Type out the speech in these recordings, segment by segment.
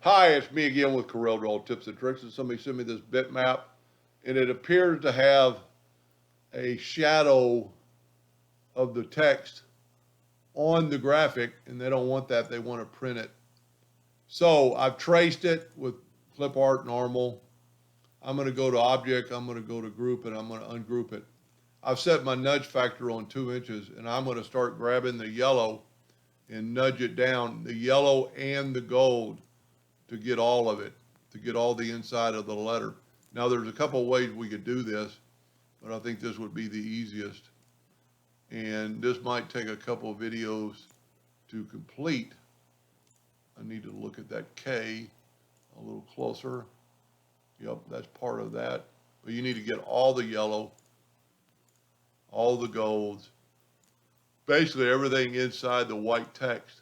Hi, it's me again with Corel Draw Tips and Tricks, and somebody sent me this bitmap, and it appears to have a shadow of the text on the graphic, and they don't want that. They want to print it. So I've traced it with clip art normal. I'm going to go to object, I'm going to go to group, and I'm going to ungroup it. I've set my nudge factor on 2 inches, and I'm going to start grabbing the yellow and nudge it down, the yellow and the gold, to get all of it, to get all the inside of the letter. Now there's a couple of ways we could do this, but I think this would be the easiest. And this might take a couple of videos to complete. I need to look at that K a little closer. Yep, that's part of that. But you need to get all the yellow, all the golds, basically everything inside the white text.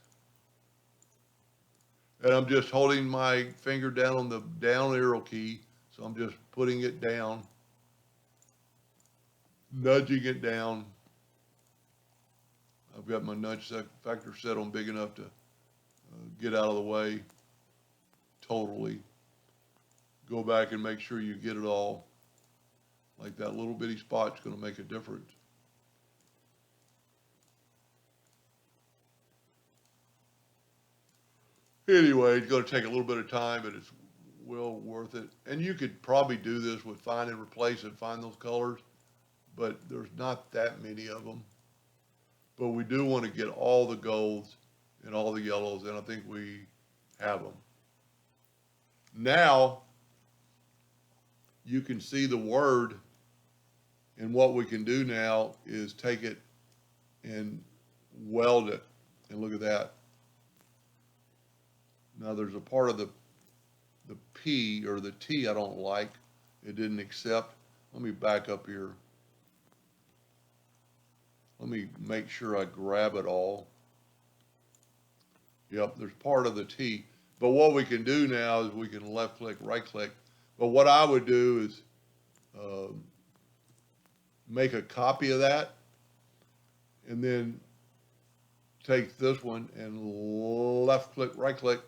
And I'm just holding my finger down on the down arrow key. So I'm just putting it down, nudging it down. I've got my nudge factor set on big enough to get out of the way totally. Go back and make sure you get it all. Like that little bitty spot's going to make a difference. Anyway, it's going to take a little bit of time, but it's well worth it. And you could probably do this with find and replace and find those colors, but there's not that many of them. But we do want to get all the golds and all the yellows, and I think we have them. Now, you can see the word, and what we can do now is take it and weld it, and look at that. Now there's a part of the P or the T I don't like. It didn't accept. Let me back up here. Let me make sure I grab it all. Yep, there's part of the T. But what we can do now is we can left click, right click. But what I would do is make a copy of that and then take this one and left click, right click,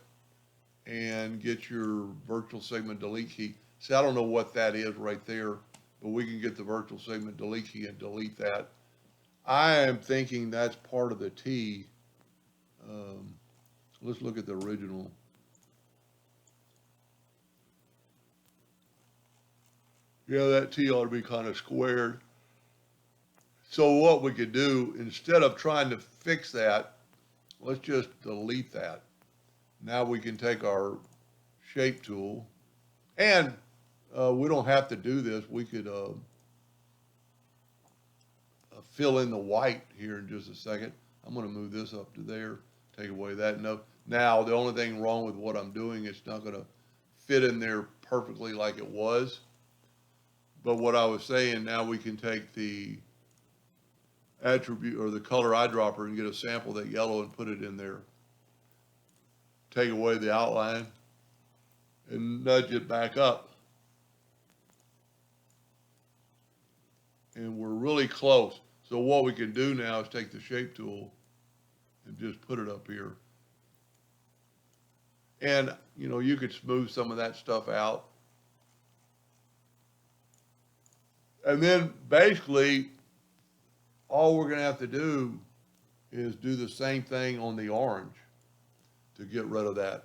and get your virtual segment delete key. See, I don't know what that is right there, but we can get the virtual segment delete key and delete that. I am thinking that's part of the T. Let's look at the original. Yeah, that T ought to be kind of squared. So what we could do, instead of trying to fix that, let's just delete that. Now we can take our shape tool, and we don't have to do this. We could fill in the white here in just a second. I'm going to move this up to there, take away that note. Now, the only thing wrong with what I'm doing, it's not going to fit in there perfectly like it was. But what I was saying, now we can take the attribute or the color eyedropper and get a sample of that yellow and put it in there. Take away the outline and nudge it back up. And we're really close. So what we can do now is take the shape tool and just put it up here. And, you know, you could smooth some of that stuff out. And then basically, all we're going to have to do is do the same thing on the orange to get rid of that.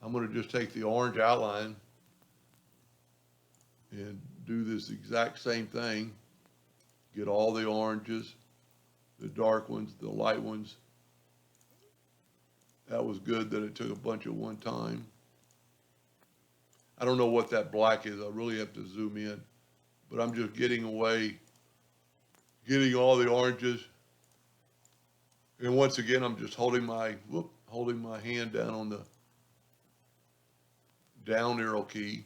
I'm going to just take the orange outline and do this exact same thing. Get all the oranges, the dark ones, the light ones. That was good that it took a bunch at one time. I don't know what that black is. I really have to zoom in. But I'm just getting all the oranges. And once again, I'm just holding my hand down on the down arrow key.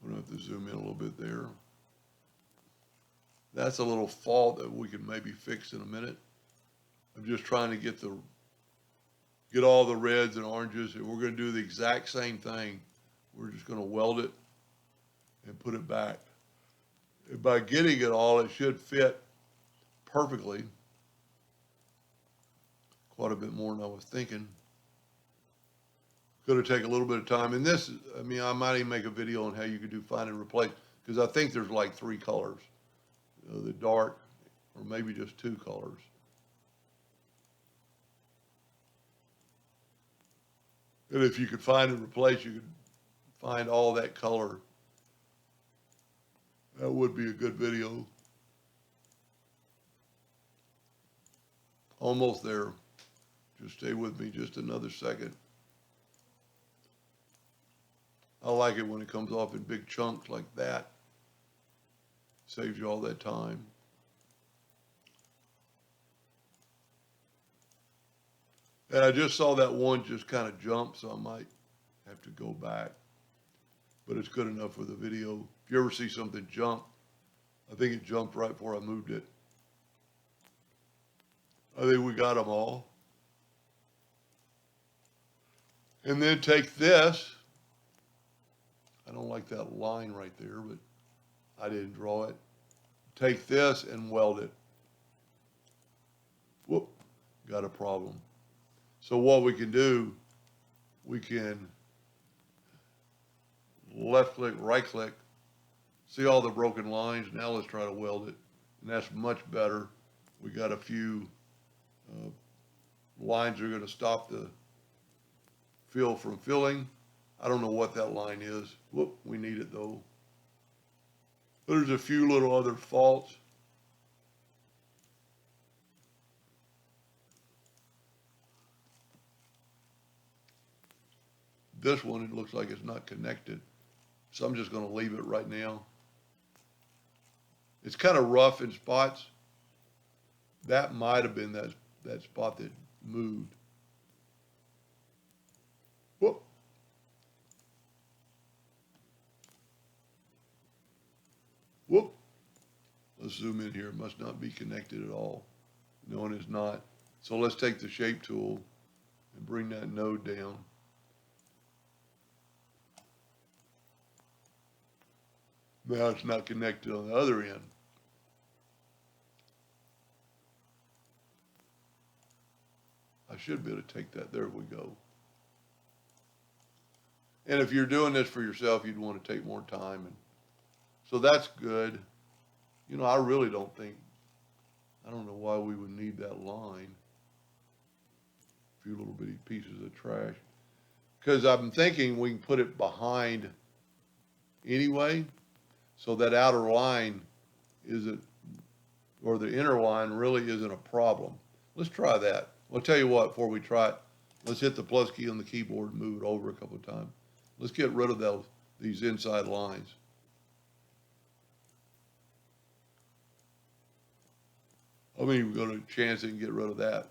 I'm going to have to zoom in a little bit there. That's a little fault that we can maybe fix in a minute. I'm just trying to get all the reds and oranges, and we're going to do the exact same thing. We're just going to weld it and put it back. By getting it all, it should fit perfectly. Quite a bit more than I was thinking. Going to take a little bit of time. And this, I mean, I might even make a video on how you could do find and replace, because I think there's like 3 colors. The dark, or maybe just 2 colors. And if you could find and replace, you could find all that color. That would be a good video. Almost there. Just stay with me just another second. I like it when it comes off in big chunks like that. Saves you all that time. And I just saw that one just kind of jump, so I might have to go back. But it's good enough for the video. If you ever see something jump, I think it jumped right before I moved it. I think we got them all. And then take this. I don't like that line right there, but I didn't draw it. Take this and weld it. Whoop, got a problem. So what we can do, we can left click, right click, see all the broken lines. Now let's try to weld it. And that's much better. We got a few lines that are going to stop the fill from filling. I don't know what that line is. Whoop, we need it though. There's a few little other faults. This one, it looks like it's not connected. So I'm just going to leave it right now. It's kind of rough in spots. That might have been that spot that moved. Whoop. Whoop. Let's zoom in here. It must not be connected at all. No, it is not. So let's take the shape tool and bring that node down. Now it's not connected on the other end. I should be able to take that. There we go. And if you're doing this for yourself, you'd want to take more time. And so that's good. You know, I really don't think, I don't know why we would need that line. A few little bitty pieces of trash. Because I'm thinking we can put it behind anyway. So that outer line isn't, or the inner line really isn't a problem. Let's try that. I'll tell you what, before we try it, let's hit the plus key on the keyboard and move it over a couple of times. Let's get rid of these inside lines. I mean, we're going to chance it and get rid of that.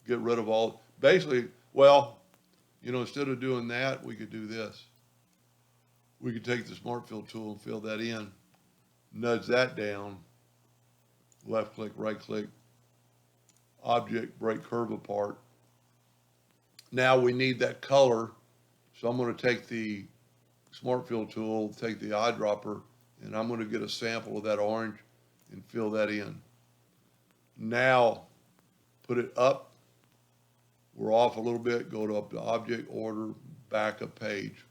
Get rid of all, basically, well, you know, instead of doing that, we could do this. We could take the Smart Fill tool and fill that in, nudge that down, left click, right click, object, break curve apart. Now we need that color, so I'm going to take the Smart Fill tool, take the eyedropper, and I'm going to get a sample of that orange and fill that in. Now put it up. We're off a little bit, go to up to object, order, back a page.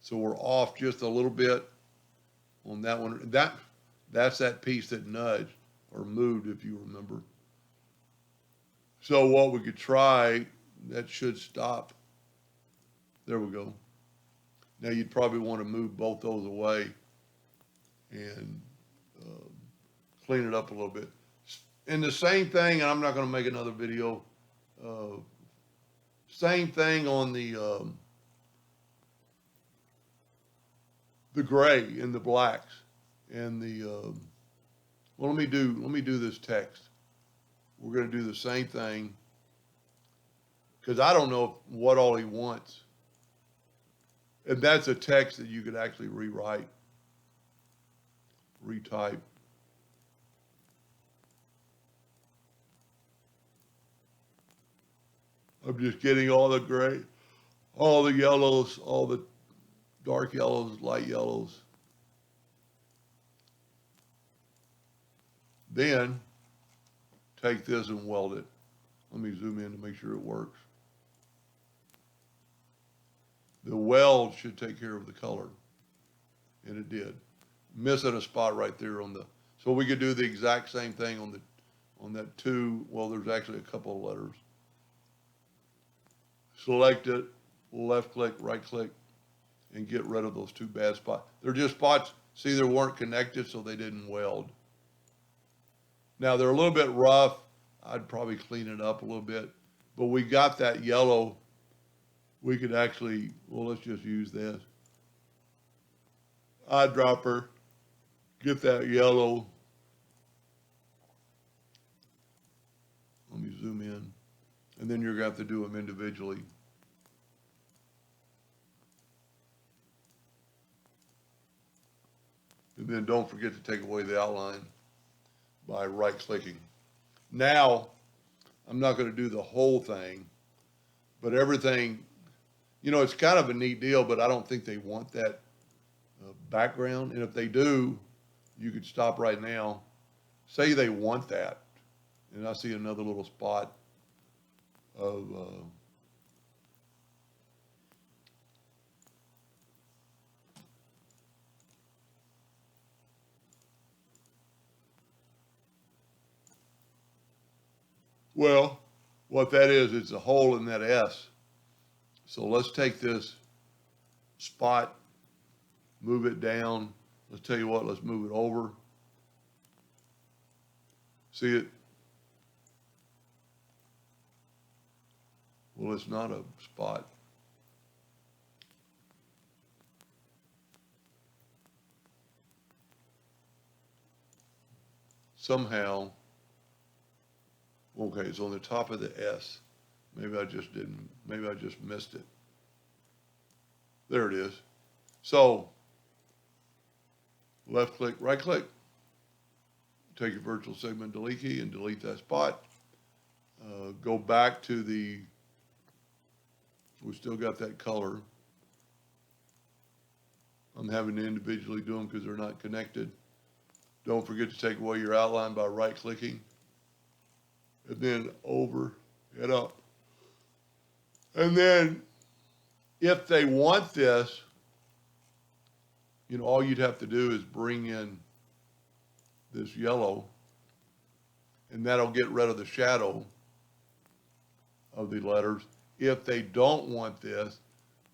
So we're off just a little bit on that one. That's that piece that nudged or moved, if you remember. So what we could try, that should stop. There we go. Now you'd probably want to move both those away and clean it up a little bit. And the same thing, and I'm not going to make another video, same thing on the gray and the blacks and the, well, let me do this text. We're going to do the same thing because I don't know what all he wants. And that's a text that you could actually rewrite, retype. I'm just getting all the gray, all the yellows, all the dark yellows, light yellows. Then take this and weld it. Let me zoom in to make sure it works. The weld should take care of the color, and it did. Missing a spot right there on the, so we could do the exact same thing on that two, well, there's actually a couple of letters. Select it, left click, right click, and get rid of those two bad spots. They're just spots, see, they weren't connected, so they didn't weld. Now they're a little bit rough. I'd probably clean it up a little bit, but we got that yellow. We could actually, well, let's just use this. Eyedropper, get that yellow. Let me zoom in. And then you're gonna have to do them individually. And then don't forget to take away the outline by right clicking. Now, I'm not gonna do the whole thing, but everything, you know, it's kind of a neat deal, but I don't think they want that background. And if they do, you could stop right now. Say they want that. And I see another little spot of well, what that is, it's a hole in that S. So let's take this spot, move it down. Let's tell you what, let's move it over. See it? Well, it's not a spot. Somehow, okay, it's on the top of the S. Maybe I just didn't, maybe I just missed it. There it is. So, left click, right click. Take your virtual segment delete key and delete that spot. Go back to the, we still got that color. I'm having to individually do them because they're not connected. Don't forget to take away your outline by right clicking. And then over and up. And then if they want this, you know, all you'd have to do is bring in this yellow, and that'll get rid of the shadow of the letters. If they don't want this,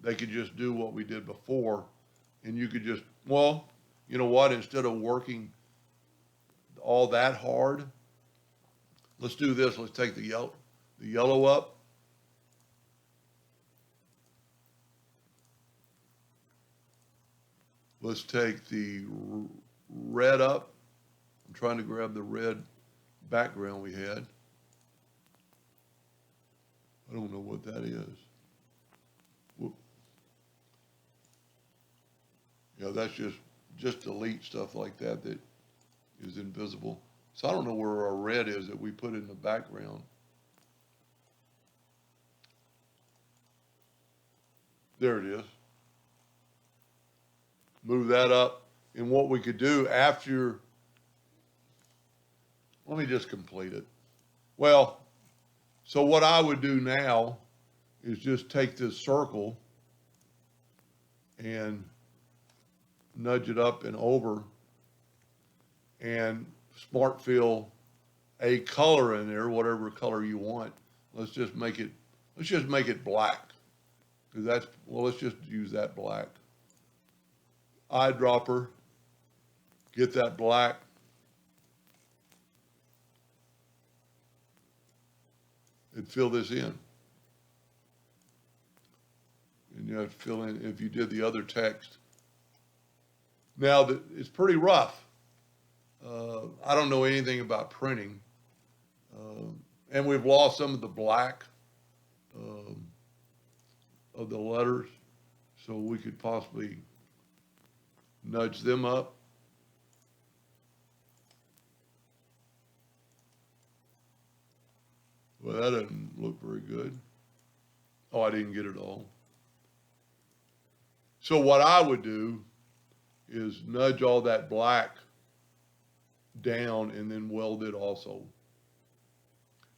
they could just do what we did before, and you could just, well, you know what, instead of working all that hard, let's do this. Let's take the yellow up. Let's take the red up. I'm trying to grab the red background we had. I don't know what that is. Whoop. Yeah, that's just delete stuff like that that is invisible. So I don't know where our red is that we put in the background. There it is. Move that up. And what we could do after, let me just complete it. Well, so what I would do now is just take this circle and nudge it up and over and smart fill a color in there, whatever color you want. Let's just make it black. Because that's, well, let's just use that black. Eyedropper, get that black. And fill this in. And you have to fill in if you did the other text. Now, it's pretty rough. I don't know anything about printing. And we've lost some of the black of the letters. So we could possibly nudge them up. Well, that doesn't look very good. Oh, I didn't get it all. So what I would do is nudge all that black down and then weld it also.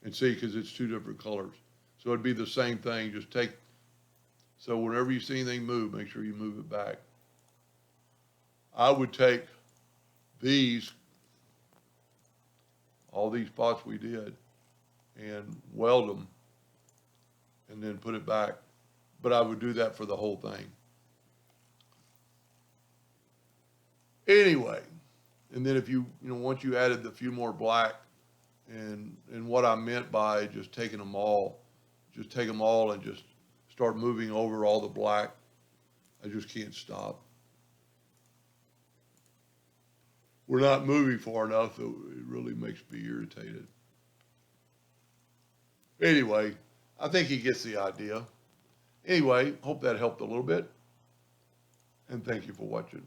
And see, because it's two different colors. So it'd be the same thing, just take, so whenever you see anything move, make sure you move it back. I would take these, all these spots we did, and weld them, and then put it back. But I would do that for the whole thing. Anyway, and then if you know, once you added the few more black, and what I meant by just taking them all, just take them all and just start moving over all the black. I just can't stop. We're not moving far enough, it really makes me irritated. Anyway, I think he gets the idea. Anyway, hope that helped a little bit, and thank you for watching.